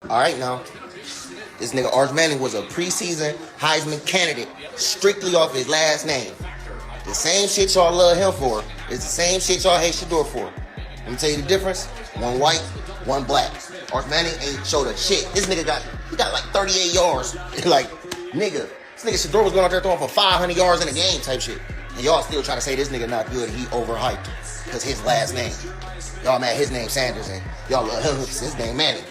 All right, now, this nigga Arch Manning was a preseason Heisman candidate strictly off his last name. The same shit y'all love him for is the same shit y'all hate Shedeur for. Let me tell you the difference. One white, one black. Arch Manning ain't showed a shit. This nigga got like 38 yards. Like, nigga, this nigga Shedeur was going out there throwing for 500 yards in a game type shit. And y'all still trying to say this nigga not good and he overhyped because his last name. Y'all mad his name Sanders and y'all love him because his name Manning.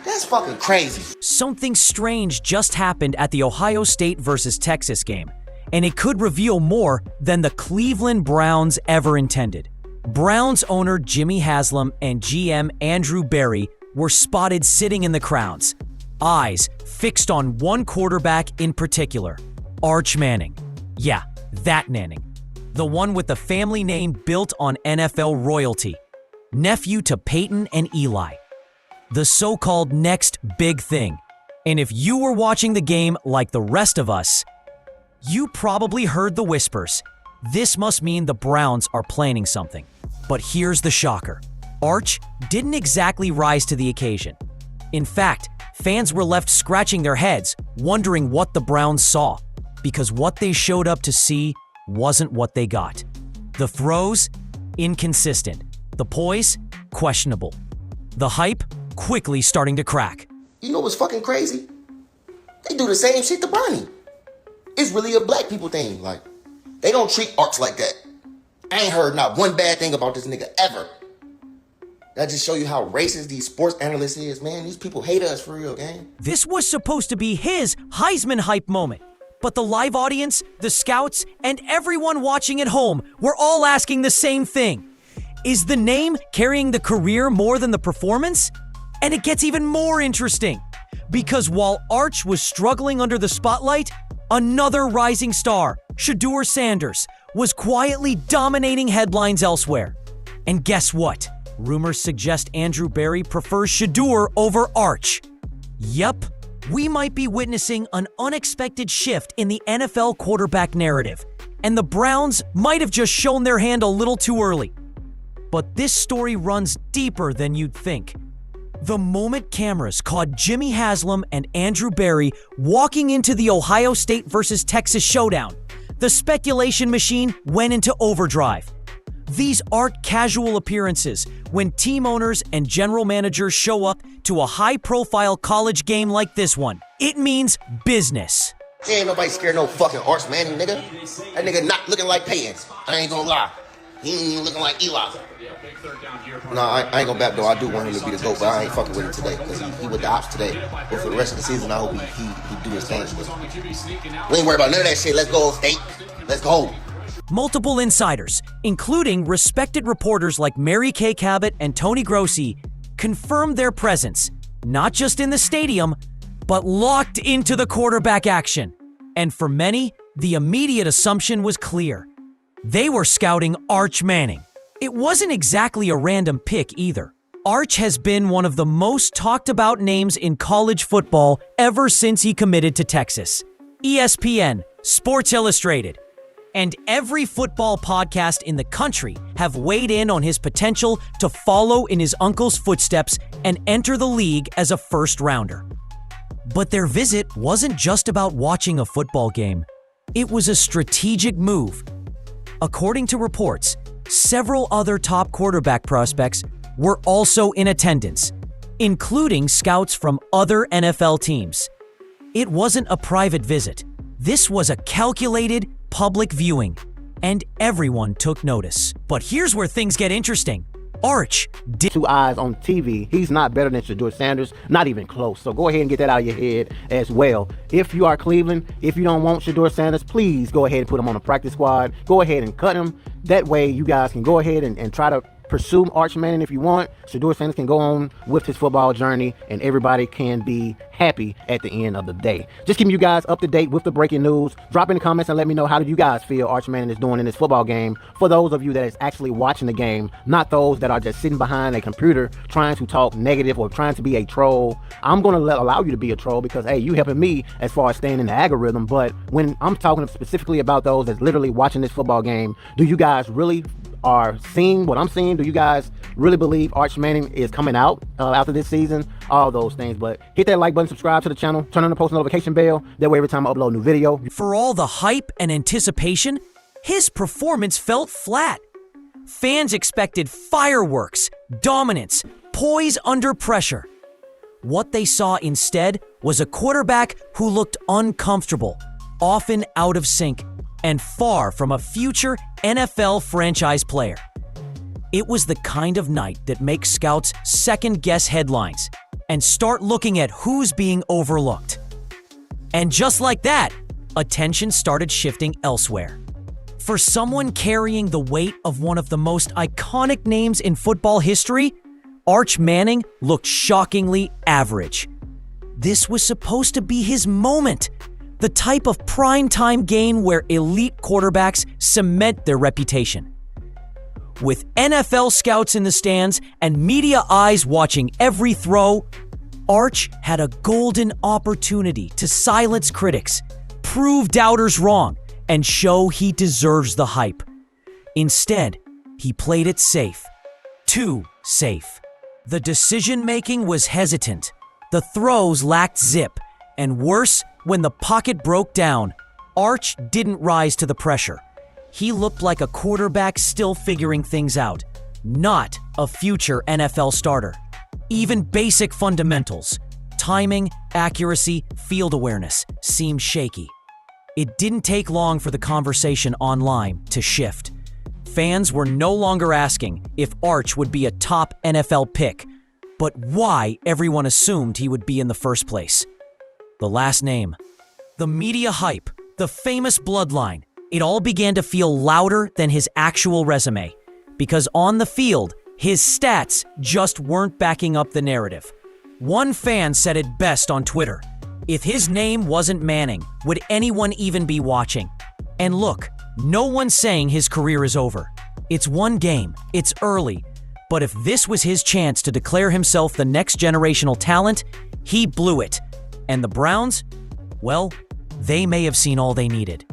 That's fucking crazy. Something strange just happened at the Ohio State versus Texas game, and it could reveal more than the Cleveland Browns ever intended. Browns owner Jimmy Haslem and GM Andrew Berry were spotted sitting in the crowds, eyes fixed on one quarterback in particular, Arch Manning. Yeah, that Manning. The one with the family name built on NFL royalty. Nephew to Peyton and Eli. The so-called next big thing. And if you were watching the game like the rest of us, you probably heard the whispers. This must mean the Browns are planning something. But here's the shocker. Arch didn't exactly rise to the occasion. In fact, fans were left scratching their heads, wondering what the Browns saw, because what they showed up to see wasn't what they got. The throws? Inconsistent. The poise? Questionable. The hype? Quickly starting to crack. You know what's fucking crazy? They do the same shit to Bernie. It's really a black people thing. Like, they don't treat Arch like that. I ain't heard not one bad thing about this nigga ever. That just show you how racist these sports analysts is, man. These people hate us for real, gang. This was supposed to be his Heisman hype moment. But the live audience, the scouts, and everyone watching at home were all asking the same thing. Is the name carrying the career more than the performance? And it gets even more interesting, because while Arch was struggling under the spotlight, another rising star, Shadur Sanders, was quietly dominating headlines elsewhere. And guess what? Rumors suggest Andrew Berry prefers Shadur over Arch. Yup, we might be witnessing an unexpected shift in the NFL quarterback narrative, and the Browns might have just shown their hand a little too early. But this story runs deeper than you'd think. The moment cameras caught Jimmy Haslem and Andrew Berry walking into the Ohio State versus Texas showdown, the speculation machine went into overdrive. These aren't casual appearances when team owners and general managers show up to a high-profile college game like this one. It means business. Ain't nobody scared no fucking Arch Manning, nigga. That nigga not looking like Peyton. I ain't gonna lie. He ain't even looking like Eli. No, I ain't gonna back though. I do want him to be the GOAT, but I ain't fucking with him today because he with the ops today. But for the rest of the season, I hope he do his thing. We ain't worried about none of that shit. Let's go, State. Let's go. Multiple insiders, including respected reporters like Mary Kay Cabot and Tony Grossi, confirmed their presence, not just in the stadium, but locked into the quarterback action. And for many, the immediate assumption was clear. They were scouting Arch Manning. It wasn't exactly a random pick either. Arch has been one of the most talked about names in college football ever since he committed to Texas. ESPN, Sports Illustrated, and every football podcast in the country have weighed in on his potential to follow in his uncle's footsteps and enter the league as a first-rounder. But their visit wasn't just about watching a football game. It was a strategic move. According to reports, several other top quarterback prospects were also in attendance, including scouts from other NFL teams. It wasn't a private visit. This was a calculated public viewing, and everyone took notice. But here's where things get interesting. Arch did 2 eyes on TV. He's not better than Shadur Sanders, not even close. So go ahead and get that out of your head as well. If you are Cleveland, if you don't want Shadur Sanders, please go ahead and put him on a practice squad. Go ahead and cut him. That way you guys can go ahead and try to pursue Arch Manning if you want. Shadur Sanders can go on with his football journey, and everybody can be happy at the end of the day. Just keeping you guys up to date with the breaking news. Drop in the comments and let me know how do you guys feel Arch Manning is doing in this football game. For those of you that is actually watching the game, not those that are just sitting behind a computer trying to talk negative or trying to be a troll. I'm going to allow you to be a troll because, hey, you helping me as far as staying in the algorithm. But when I'm talking specifically about those that's literally watching this football game, do you guys really are seeing what I'm seeing? Do you guys really believe Arch Manning is coming out after this season? All those things. But hit that like button, subscribe to the channel, turn on the post notification bell. That way every time I upload a new video. For all the hype and anticipation, his performance felt flat. Fans expected fireworks, dominance, poise under pressure. What they saw instead was a quarterback who looked uncomfortable, often out of sync, and far from a future NFL franchise player. It was the kind of night that makes scouts second-guess headlines and start looking at who's being overlooked. And just like that, attention started shifting elsewhere. For someone carrying the weight of one of the most iconic names in football history, Arch Manning looked shockingly average. This was supposed to be his moment, the type of primetime game where elite quarterbacks cement their reputation. With NFL scouts in the stands and media eyes watching every throw, Arch had a golden opportunity to silence critics, prove doubters wrong, and show he deserves the hype. Instead, he played it safe. Too safe. The decision-making was hesitant. The throws lacked zip. And worse, when the pocket broke down, Arch didn't rise to the pressure. He looked like a quarterback still figuring things out, not a future NFL starter. Even basic fundamentals, timing, accuracy, field awareness, seemed shaky. It didn't take long for the conversation online to shift. Fans were no longer asking if Arch would be a top NFL pick, but why everyone assumed he would be in the first place. The last name, the media hype, the famous bloodline, it all began to feel louder than his actual resume, because on the field, his stats just weren't backing up the narrative. One fan said it best on Twitter: if his name wasn't Manning, would anyone even be watching? And look, no one's saying his career is over. It's one game, it's early, but if this was his chance to declare himself the next generational talent, he blew it. And the Browns, well, they may have seen all they needed.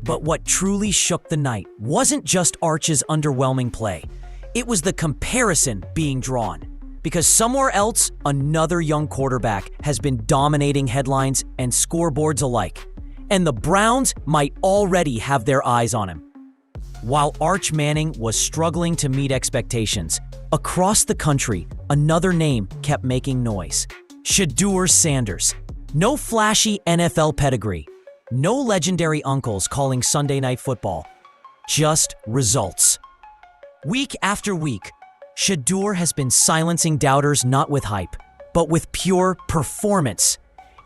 But what truly shook the night wasn't just Arch's underwhelming play. It was the comparison being drawn. Because somewhere else, another young quarterback has been dominating headlines and scoreboards alike. And the Browns might already have their eyes on him. While Arch Manning was struggling to meet expectations, across the country, another name kept making noise: Shedeur Sanders. No flashy NFL pedigree. No legendary uncles calling Sunday Night Football. Just results. Week after week, Shedeur has been silencing doubters not with hype, but with pure performance.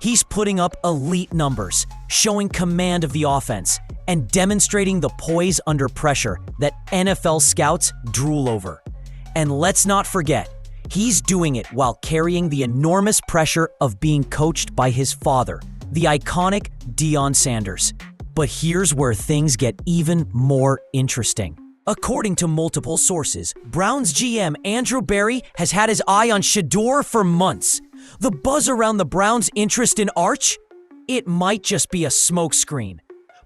He's putting up elite numbers, showing command of the offense, and demonstrating the poise under pressure that NFL scouts drool over. And let's not forget, he's doing it while carrying the enormous pressure of being coached by his father, the iconic Deion Sanders. But here's where things get even more interesting. According to multiple sources, Browns GM Andrew Berry has had his eye on Shedeur for months. The buzz around the Browns' interest in Arch? It might just be a smokescreen.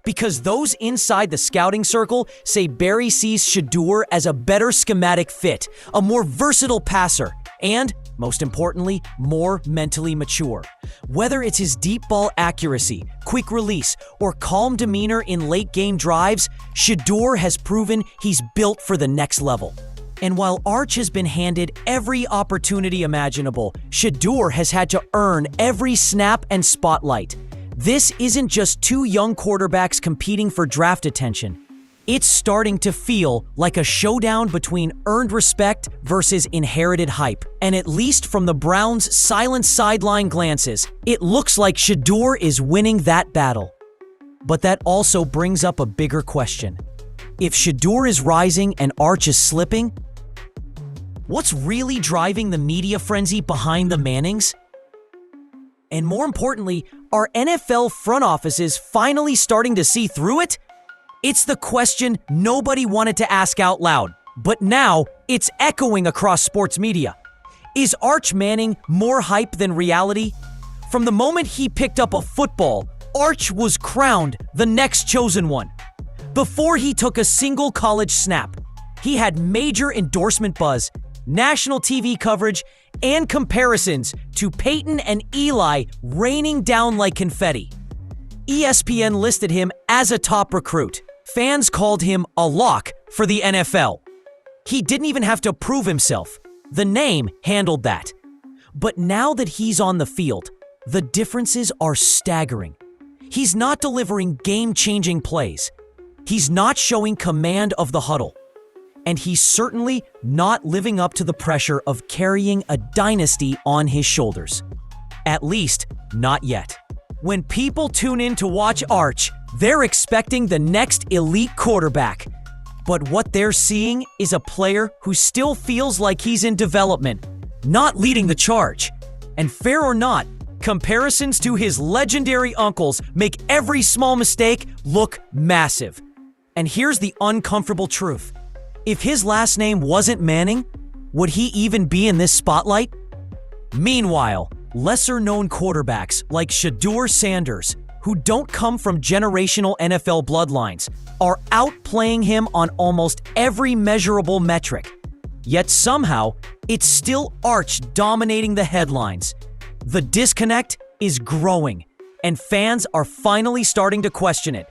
Because those inside the scouting circle say Berry sees Shedeur as a better schematic fit, a more versatile passer, and, most importantly, more mentally mature. Whether it's his deep ball accuracy, quick release, or calm demeanor in late game drives, Shedeur has proven he's built for the next level. And while Arch has been handed every opportunity imaginable, Shedeur has had to earn every snap and spotlight. This isn't just two young quarterbacks competing for draft attention. It's starting to feel like a showdown between earned respect versus inherited hype. And at least from the Browns' silent sideline glances, it looks like Shedeur is winning that battle. But that also brings up a bigger question. If Shedeur is rising and Arch is slipping, what's really driving the media frenzy behind the Mannings? And more importantly, are NFL front offices finally starting to see through it? It's the question nobody wanted to ask out loud, but now it's echoing across sports media. Is Arch Manning more hype than reality? From the moment he picked up a football, Arch was crowned the next chosen one. Before he took a single college snap, He had major endorsement buzz, national TV coverage, and comparisons to Peyton and Eli raining down like confetti. ESPN listed him as a top recruit. Fans called him a lock for the NFL. He didn't even have to prove himself. The name handled that. But now that he's on the field, the differences are staggering. He's not delivering game-changing plays. He's not showing command of the huddle. And he's certainly not living up to the pressure of carrying a dynasty on his shoulders. At least, not yet. When people tune in to watch Arch, they're expecting the next elite quarterback. But what they're seeing is a player who still feels like he's in development, not leading the charge. And fair or not, comparisons to his legendary uncles make every small mistake look massive. And here's the uncomfortable truth. If his last name wasn't Manning, would he even be in this spotlight? Meanwhile, lesser-known quarterbacks like Shedeur Sanders, who don't come from generational NFL bloodlines, are outplaying him on almost every measurable metric. Yet somehow, it's still Arch dominating the headlines. The disconnect is growing, and fans are finally starting to question it.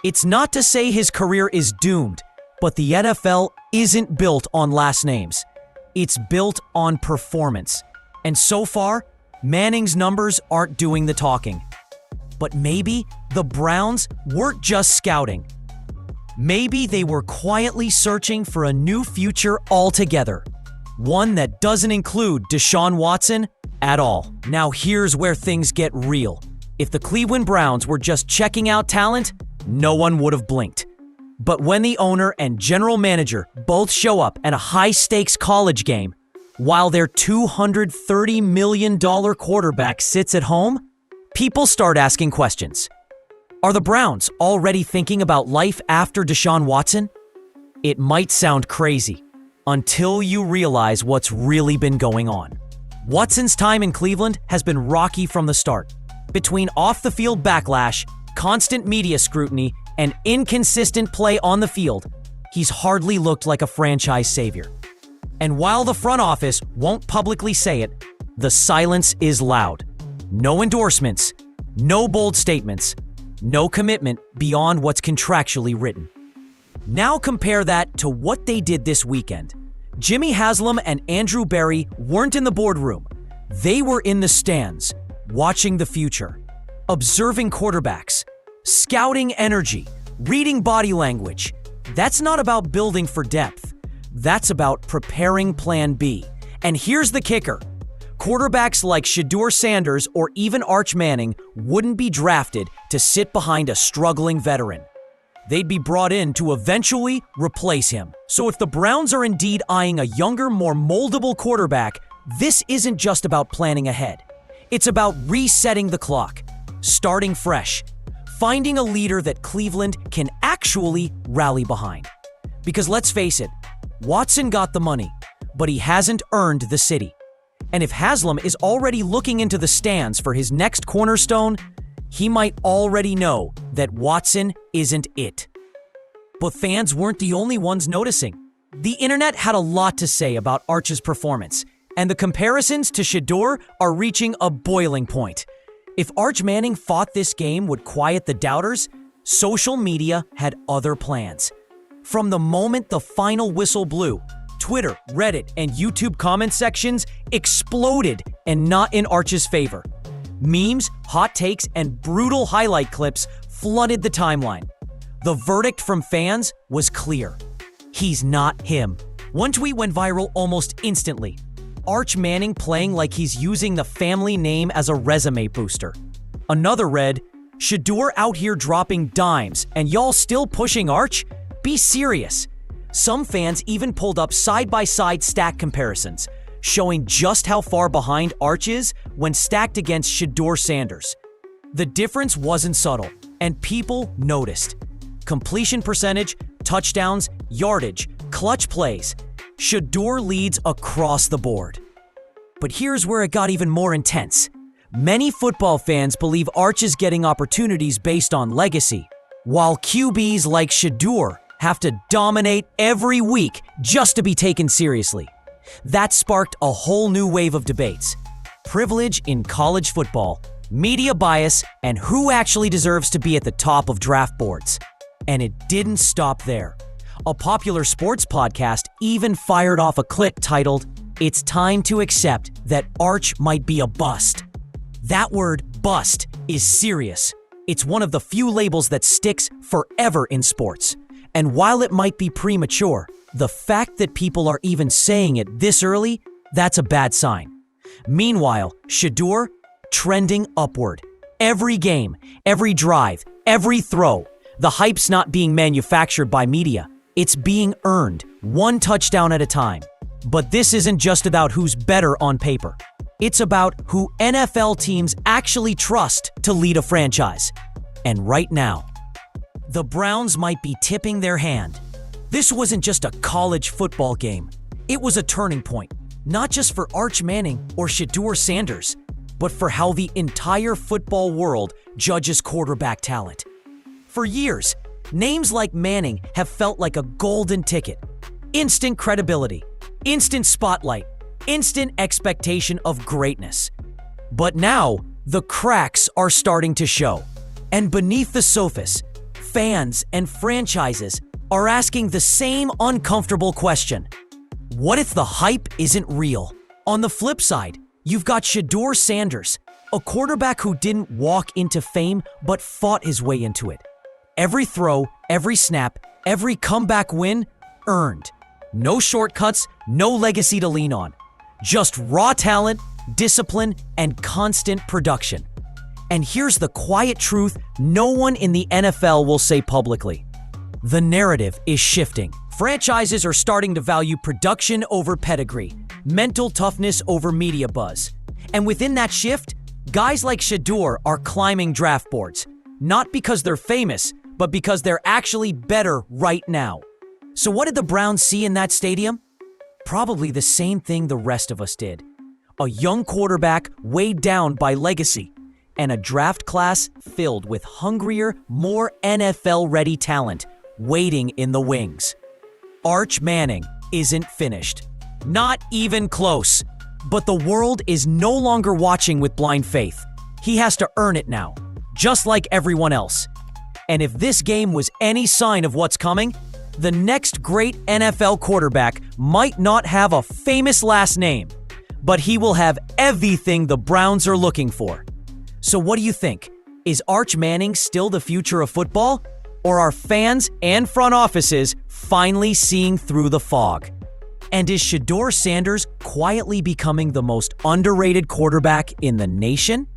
It's not to say his career is doomed, but the NFL isn't built on last names. It's built on performance. And so far, Manning's numbers aren't doing the talking. But maybe the Browns weren't just scouting. Maybe they were quietly searching for a new future altogether. One that doesn't include Deshaun Watson at all. Now here's where things get real. If the Cleveland Browns were just checking out talent, no one would have blinked. But when the owner and general manager both show up at a high-stakes college game, while their $230 million quarterback sits at home, people start asking questions. Are the Browns already thinking about life after Deshaun Watson? It might sound crazy until you realize what's really been going on. Watson's time in Cleveland has been rocky from the start. Between off-the-field backlash, constant media scrutiny, and inconsistent play on the field, he's hardly looked like a franchise savior. And while the front office won't publicly say it, the silence is loud. No endorsements, no bold statements, no commitment beyond what's contractually written. Now compare that to what they did this weekend. Jimmy Haslem and Andrew Berry weren't in the boardroom. They were in the stands, watching the future, observing quarterbacks, scouting energy, reading body language. That's not about building for depth. That's about preparing Plan B. And here's the kicker. Quarterbacks like Shedeur Sanders or even Arch Manning wouldn't be drafted to sit behind a struggling veteran. They'd be brought in to eventually replace him. So if the Browns are indeed eyeing a younger, more moldable quarterback, this isn't just about planning ahead. It's about resetting the clock, starting fresh, finding a leader that Cleveland can actually rally behind. Because let's face it, Watson got the money, but he hasn't earned the city. And if Haslem is already looking into the stands for his next cornerstone, he might already know that Watson isn't it. But fans weren't the only ones noticing. The internet had a lot to say about Arch's performance, and the comparisons to Shedeur are reaching a boiling point. If Arch Manning thought this game would quiet the doubters, social media had other plans. From the moment the final whistle blew, Twitter, Reddit, and YouTube comment sections exploded, and not in Arch's favor. Memes, hot takes, and brutal highlight clips flooded the timeline. The verdict from fans was clear. He's not him. One tweet went viral almost instantly. Arch Manning playing like he's using the family name as a resume booster. Another read, Shedeur out here dropping dimes, and y'all still pushing Arch? Be serious. Some fans even pulled up side-by-side stat comparisons, showing just how far behind Arch is when stacked against Shedeur Sanders. The difference wasn't subtle, and people noticed. Completion percentage, touchdowns, yardage, clutch plays. Shedeur leads across the board. But here's where it got even more intense. Many football fans believe Arch is getting opportunities based on legacy, while QBs like Shedeur have to dominate every week just to be taken seriously. That sparked a whole new wave of debates. Privilege in college football, media bias, and who actually deserves to be at the top of draft boards. And it didn't stop there. A popular sports podcast even fired off a clip titled, "It's time to accept that Arch might be a bust." That word, bust, is serious. It's one of the few labels that sticks forever in sports. And while it might be premature, the fact that people are even saying it this early, that's a bad sign. Meanwhile, Shedeur, trending upward. Every game, every drive, every throw. The hype's not being manufactured by media. It's being earned, one touchdown at a time. But this isn't just about who's better on paper. It's about who NFL teams actually trust to lead a franchise. And right now, the Browns might be tipping their hand. This wasn't just a college football game. It was a turning point, not just for Arch Manning or Shadur Sanders, but for how the entire football world judges quarterback talent. For years, names like Manning have felt like a golden ticket. Instant credibility, instant spotlight, instant expectation of greatness. But now, the cracks are starting to show. And beneath the surface, fans and franchises are asking the same uncomfortable question. What if the hype isn't real? On the flip side, you've got Shadur Sanders, a quarterback who didn't walk into fame but fought his way into it. Every throw, every snap, every comeback win, earned. No shortcuts, no legacy to lean on. Just raw talent, discipline, and constant production. And here's the quiet truth no one in the NFL will say publicly. The narrative is shifting. Franchises are starting to value production over pedigree, mental toughness over media buzz. And within that shift, guys like Shedeur are climbing draft boards, not because they're famous, but because they're actually better right now. So what did the Browns see in that stadium? Probably the same thing the rest of us did. A young quarterback weighed down by legacy, and a draft class filled with hungrier, more NFL-ready talent waiting in the wings. Arch Manning isn't finished. Not even close. But the world is no longer watching with blind faith. He has to earn it now, just like everyone else. And if this game was any sign of what's coming, the next great NFL quarterback might not have a famous last name, but he will have everything the Browns are looking for. So what do you think? Is Arch Manning still the future of football? Or are fans and front offices finally seeing through the fog? And is Shadur Sanders quietly becoming the most underrated quarterback in the nation?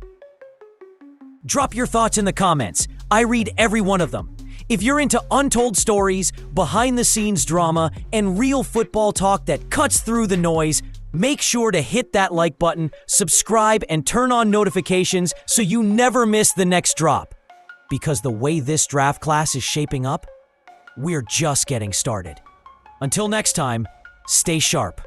Drop your thoughts in the comments. I read every one of them. If you're into untold stories, behind-the-scenes drama, and real football talk that cuts through the noise, make sure to hit that like button, subscribe, and turn on notifications so you never miss the next drop. Because the way this draft class is shaping up, we're just getting started. Until next time, stay sharp.